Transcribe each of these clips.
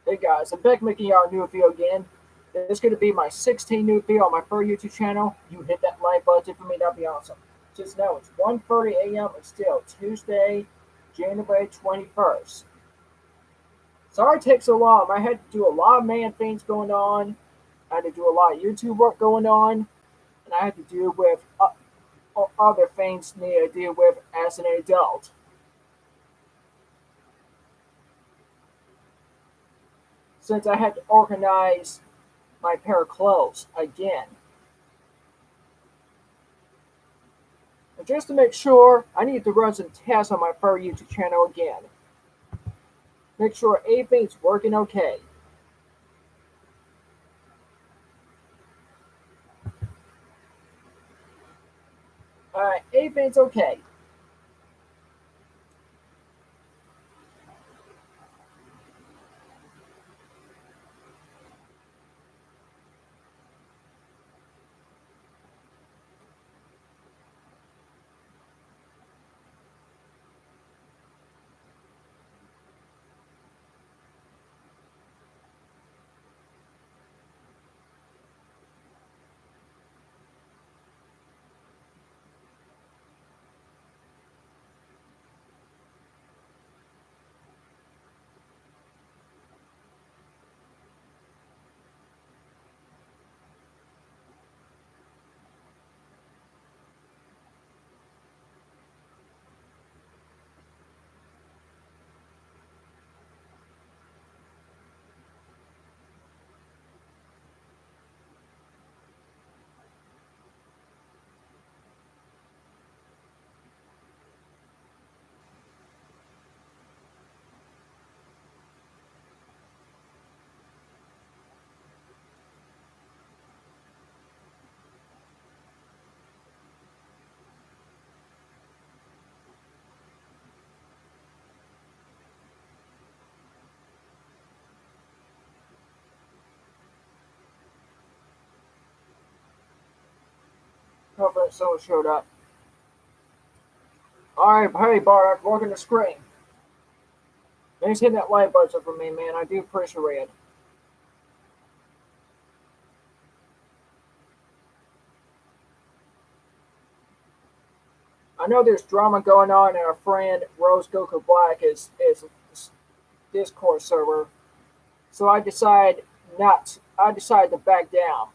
Hey guys, I'm back making y'all a new video again. This is going to be my 16th new video on my first YouTube channel. You hit that like button for me, that'd be awesome. Just know it's 1:30 a.m. It's still Tuesday, January 21st. Sorry it takes so long. I had to do a lot of man things going on. I had to do a lot of YouTube work going on. And I had to deal with other things need to deal with as an adult. Since I had to organize my pair of clothes again. And just to make sure, I need to run some tests on my first YouTube channel again. Make sure everything's working okay. Alright, everything's okay. Hopefully someone showed up. Alright, hey Bart, working the screen. Thanks for hitting that like button for me, man. I do appreciate it. I know there's drama going on in our friend Rose Goku Black is Discord server. So I decided to back down.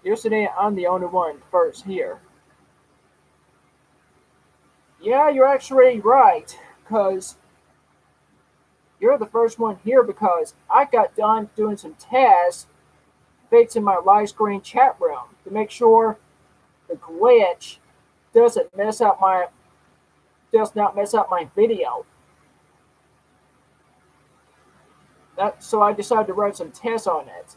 Yesterday I'm the only one first here. Yeah, you're actually right, because you're the first one here because I got done doing some tests fixing my live screen chat room to make sure the glitch doesn't mess up my does not mess up my video. So I decided to run some tests on it.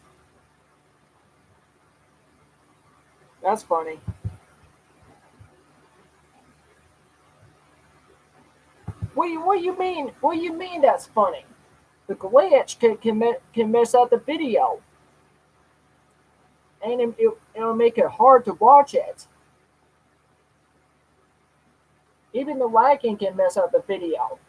That's funny. What you mean? What you mean that's funny? The glitch can mess up the video, and it'll make it hard to watch it. Even the lagging can mess up the video.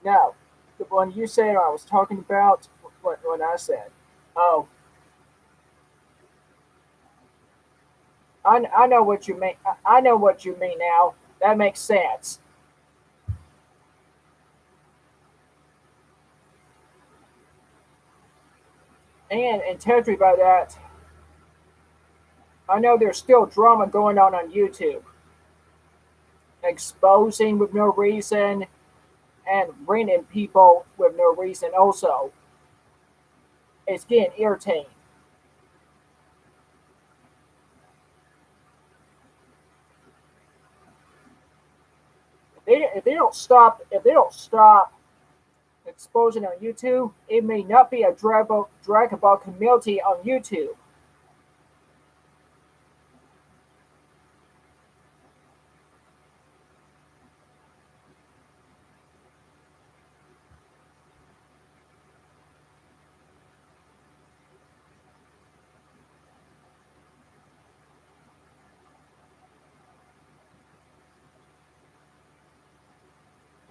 Now, the one you said I was talking about, what I said. Oh, I know what you mean. I know what you mean now. That makes sense. And in territory by that, I know there's still drama going on YouTube, exposing with no reason and renting people with no reason. Also, it's getting irritating. If they don't stop exposure on YouTube, it may not be a Dragon Ball community on YouTube.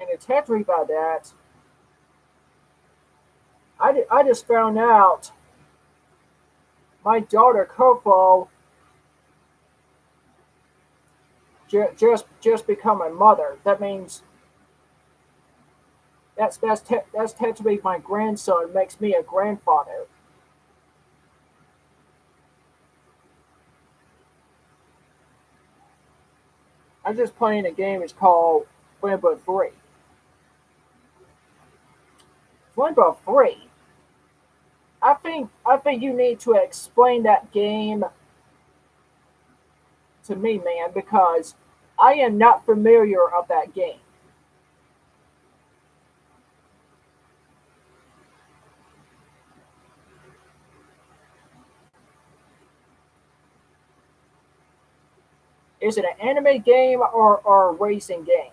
And to test me about that, I just found out my daughter Kofo just become a mother. That means that's technically my grandson makes me a grandfather. I'm just playing a game. It's called Flambo 3. Flambo 3. I think you need to explain that game to me, man, because I am not familiar of that game. Is it an anime game or a racing game?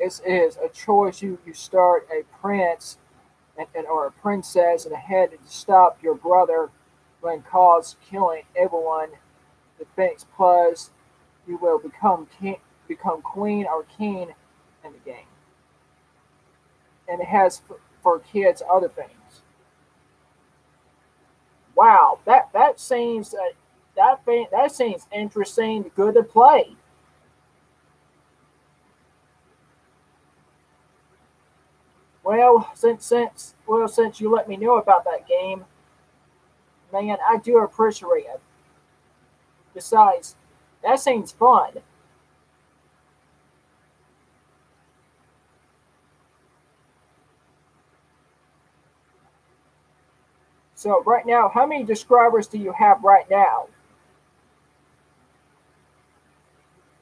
This is a choice. You start a prince or a princess and head to stop your brother when cause killing everyone. The Phoenix Plus, you will become queen or king in the game, and it has for kids other things. Wow, that seems that seems interesting, good to play. Well, since you let me know about that game, man, I do appreciate it. Besides, that seems fun. So right now, how many subscribers do you have right now?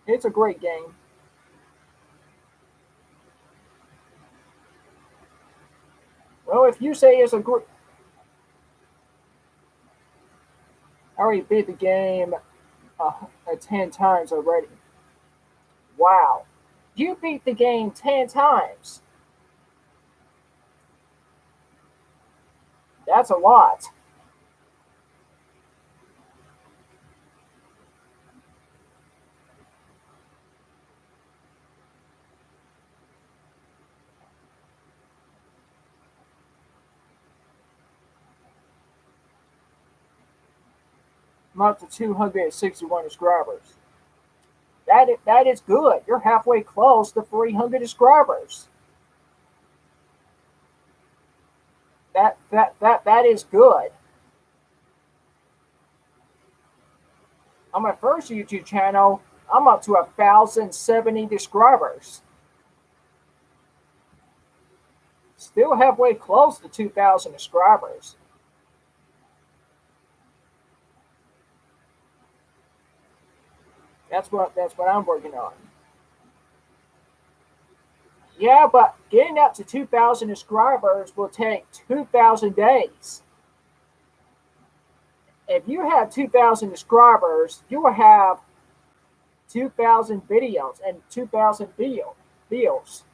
It's a great game. Well, if you say it's a great, I already beat the game 10 times already. Wow, you beat the game 10 times. That's a lot. I'm up to 261 subscribers. That is good. You're halfway close to 300 subscribers. That is good. On my first YouTube channel, I'm up to 1,070 subscribers. Still halfway close to 2,000 subscribers. That's what I'm working on. Yeah, but getting up to 2,000 subscribers will take 2,000 days. if you have 2,000 subscribers, you will have 2,000 videos and 2,000 views.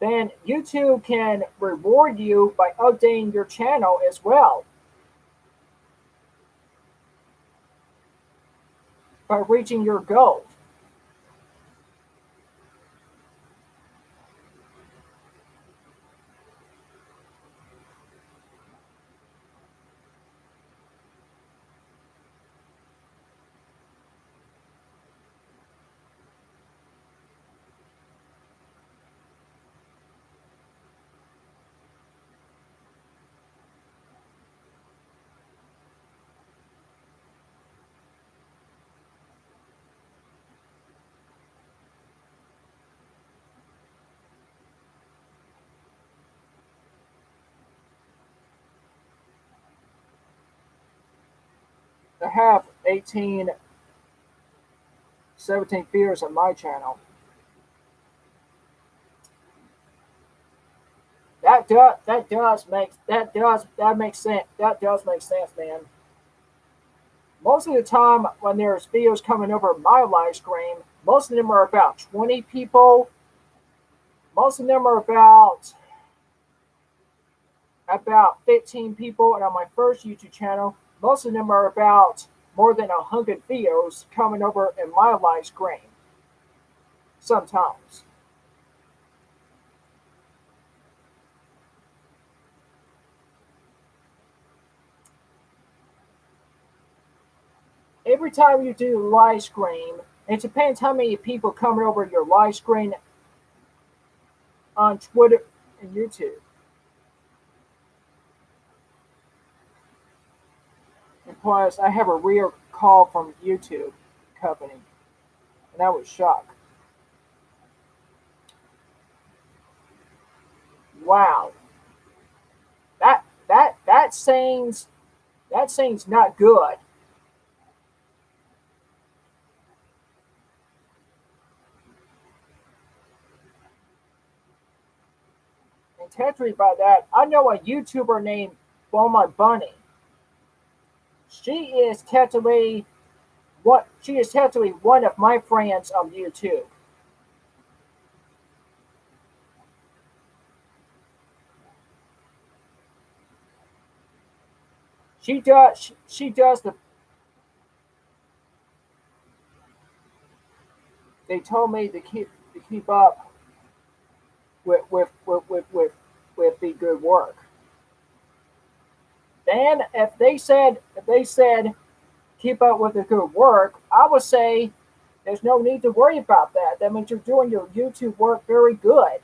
Then YouTube can reward you by updating your channel as well, by reaching your goal. I have 18, 17 viewers on my channel. That makes sense. That does make sense, man. Most of the time when there's videos coming over my live stream, most of them are about 20 people. Most of them are about 15 people, and on my first YouTube channel, most of them are about more than 100 videos coming over in my live stream. Sometimes. Every time you do live stream, it depends how many people coming over your live stream on Twitter and YouTube. And plus, I have a real call from YouTube company, and I was shocked. Wow, that seems not good. And technically, by that, I know a YouTuber named Boma Bunny. She is technically one of my friends on YouTube. She does the. They told me to keep up with the good work. Then if they said keep up with the good work, I would say there's no need to worry about that. That means you're doing your YouTube work very good.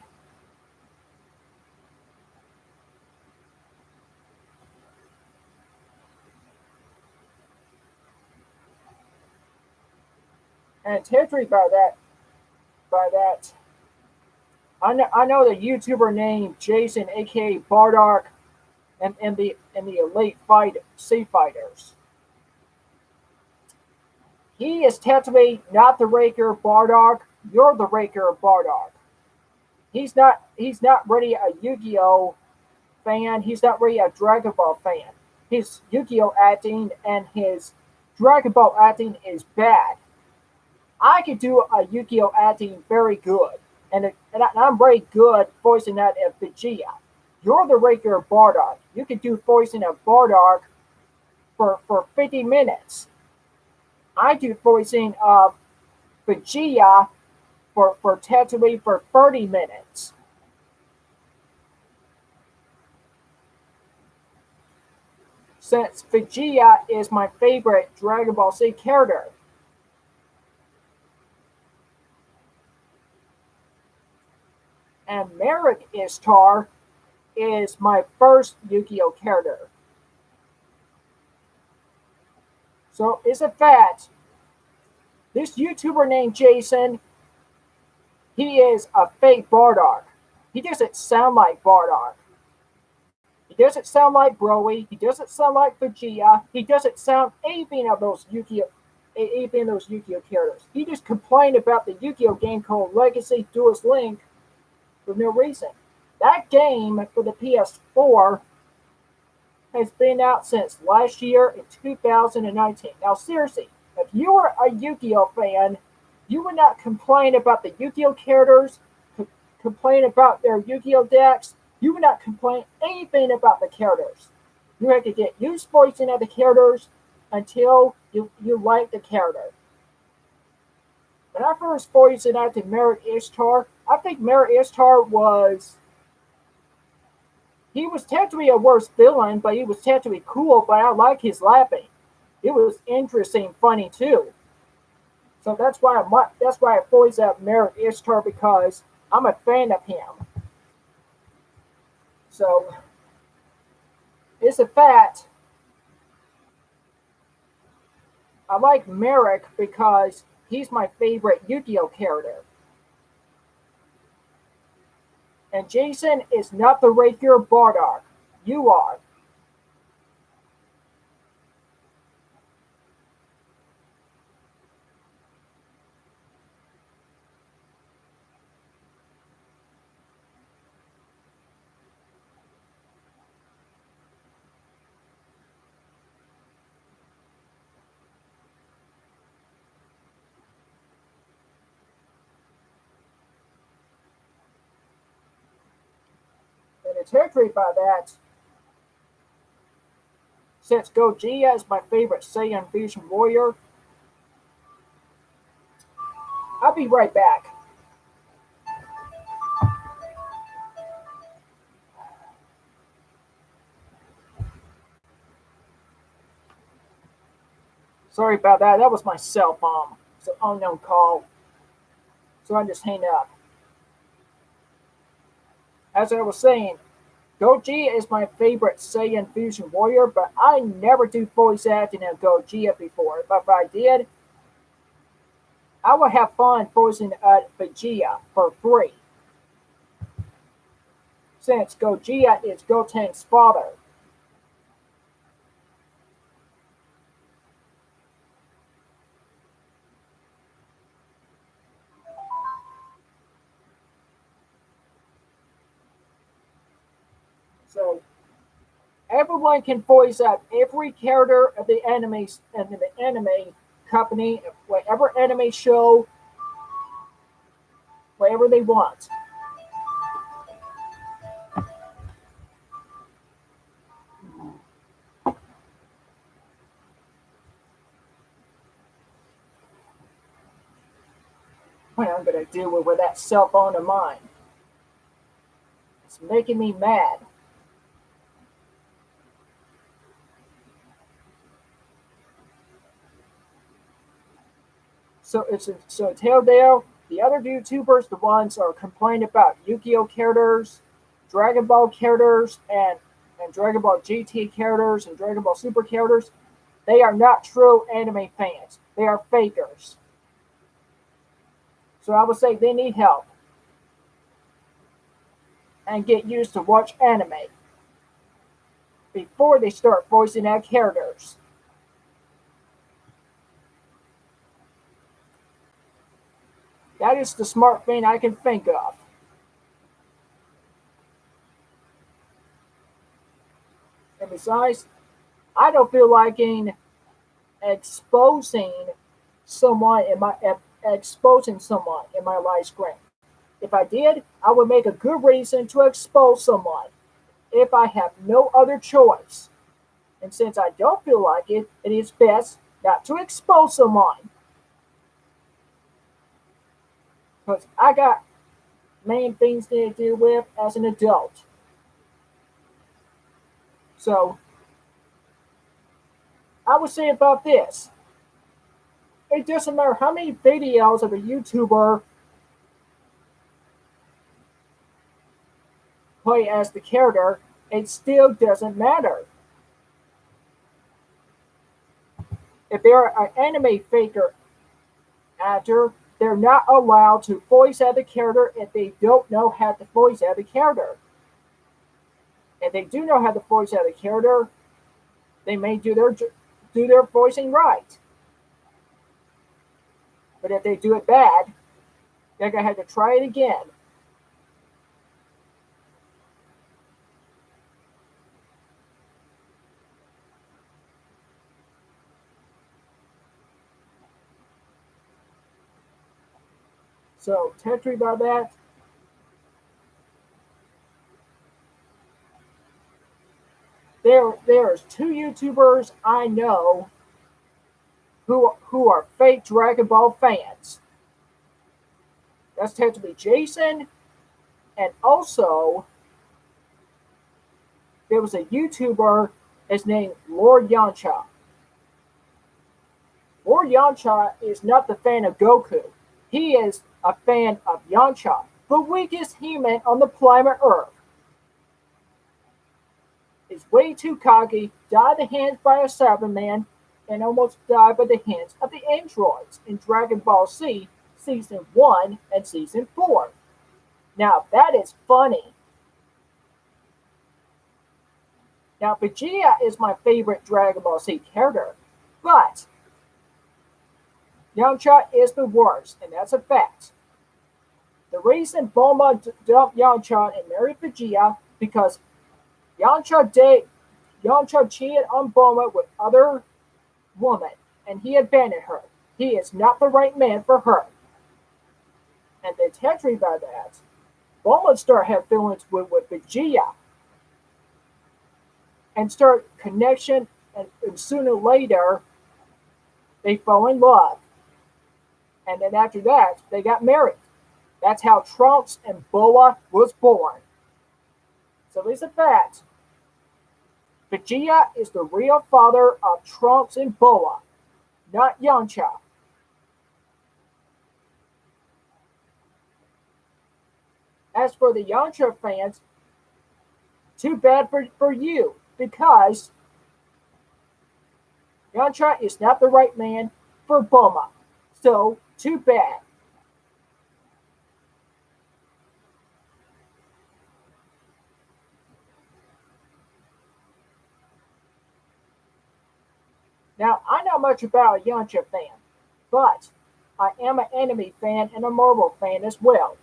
And technically by that, I know the YouTuber named Jason, aka Bardark, and the Elite Sea Fighters. He is technically not the Raker Bardark. You're the Raker Bardark. He's not really a Yu-Gi-Oh fan. He's not really a Dragon Ball fan. His Yu-Gi-Oh acting and his Dragon Ball acting is bad. I could do a Yu-Gi-Oh acting very good, and I'm very good voicing that of Vegeta. You're the Raker Bardark. You could do voicing of Bardark for 50 minutes. I do voicing of Vegeta for Tatooine for 30 minutes. Since Vegeta is my favorite Dragon Ball Z character. And Merrick Ishtar is my first Yu-Gi-Oh character. So it's a fact. This YouTuber named Jason, he is a fake Bardark. He doesn't sound like Bardark. He doesn't sound like Broly. He doesn't sound like Vegeta. He doesn't sound anything of those Yu-Gi-Oh characters. He just complained about the Yu-Gi-Oh game called Legacy Duelist Link for no reason. That game for the PS4 has been out since last year in 2019. Now, seriously, if you were a Yu-Gi-Oh fan, you would not complain about the Yu-Gi-Oh characters, complain about their Yu-Gi-Oh decks. You would not complain anything about the characters. You had to get used voicing of the characters until you like the character. When I first voiced acted Merit Ishtar, I think Merit Ishtar he was technically a worse villain, but he was technically cool, but I like his laughing. It was interesting, funny too. So that's why I voiced out Merit Ishtar because I'm a fan of him. So it's a fact. I like Merrick because he's my favorite Yu-Gi-Oh character. And Jason is not the regular Bardock. You are. And it's actually by that, since Gogeta is my favorite Saiyan Fusion Warrior, I'll be right back. Sorry about that. That was my cell phone. It's an unknown call. So I just hang up. As I was saying, Gogeta is my favorite Saiyan Fusion Warrior, but I never do voice acting in Gogeta before. But if I did, I would have fun voicing Vegeta for free, since Gogeta is Goten's father. So everyone can voice out every character of the anime and the anime company, whatever anime show, whatever they want. What I'm gonna do with that cell phone of mine? It's making me mad. So Taildale, the other YouTubers, the ones are complaining about Yu-Gi-Oh characters, Dragon Ball characters, and Dragon Ball GT characters and Dragon Ball Super characters. They are not true anime fans. They are fakers. So I would say they need help and get used to watch anime before they start voicing out characters. That is the smart thing I can think of. And besides, I don't feel like exposing exposing someone in my live stream. If I did, I would make a good reason to expose someone if I have no other choice. And since I don't feel like it, it is best not to expose someone because I got main things to deal with as an adult. So I would say about this, it doesn't matter how many videos of a YouTuber play as the character, it still doesn't matter. If they're an anime faker actor, they're not allowed to voice out the character if they don't know how to voice out the character. If they do know how to voice out the character, they may do their voicing right. But if they do it bad, they're gonna have to try it again. So Tetri about that. There's two YouTubers I know who are fake Dragon Ball fans. That's Tetri Jason, and also there was a YouTuber. His name Lord Yamcha. Lord Yamcha is not the fan of Goku. He is a fan of Yamcha, the weakest human on the planet Earth. Is way too cocky, died at the hands by a Cyberman, and almost died by the hands of the androids in Dragon Ball Z Season 1 and Season 4. Now that is funny. Now Vegeta is my favorite Dragon Ball Z character, but Yamcha is the worst, and that's a fact. The reason Bulma dumped Yamcha and married Vegeta because Yamcha cheated on Bulma with other woman, and he abandoned her. He is not the right man for her. And then Tetri by that, Bulma start have feelings with Vegeta and start connection, and sooner or later they fall in love. And then after that, they got married. That's how Trunks and Boa was born. So it's a fact. Vegeta is the real father of Trunks and Boa, not Yamcha. As for the Yamcha fans, too bad for you, because Yamcha is not the right man for Bulma. So, too bad. Now, I'm not much about a Yamcha fan, but I am an anime fan and a Marvel fan as well.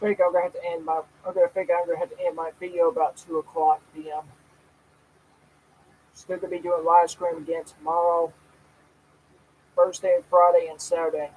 think I'm gonna have to end my. I'm gonna have to end my video about 2 o'clock p.m. Still gonna be doing live stream again tomorrow, Thursday, Friday, and Saturday.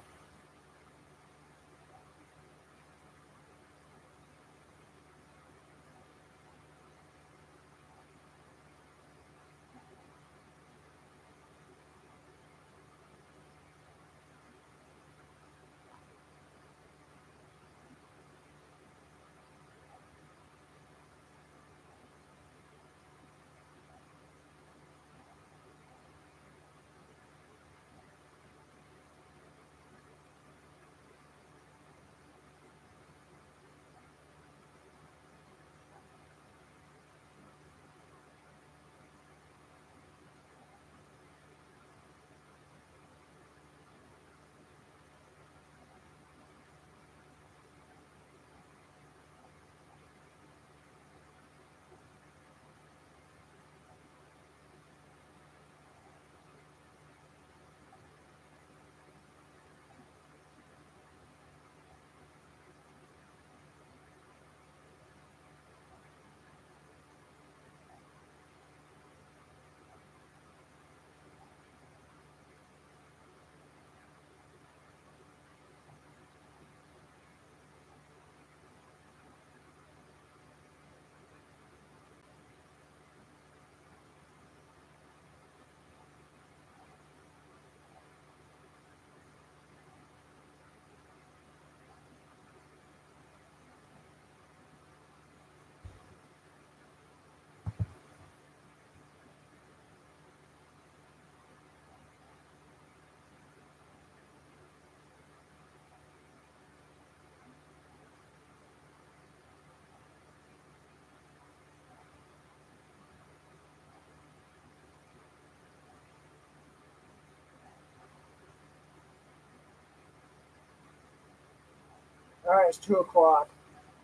All right, it's 2 o'clock.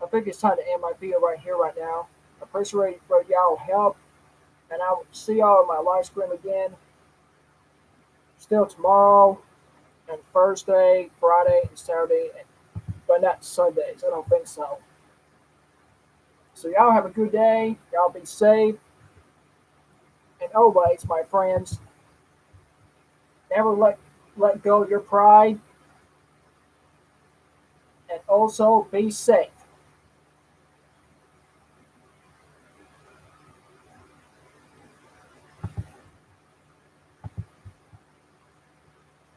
I think it's time to end my video right here, right now. I appreciate for y'all help, and I'll see y'all in my live stream again. Still tomorrow, and Thursday, Friday, and Saturday, but not Sundays. I don't think so. So y'all have a good day. Y'all be safe, and always, my friends, never let go of your pride, and also be safe.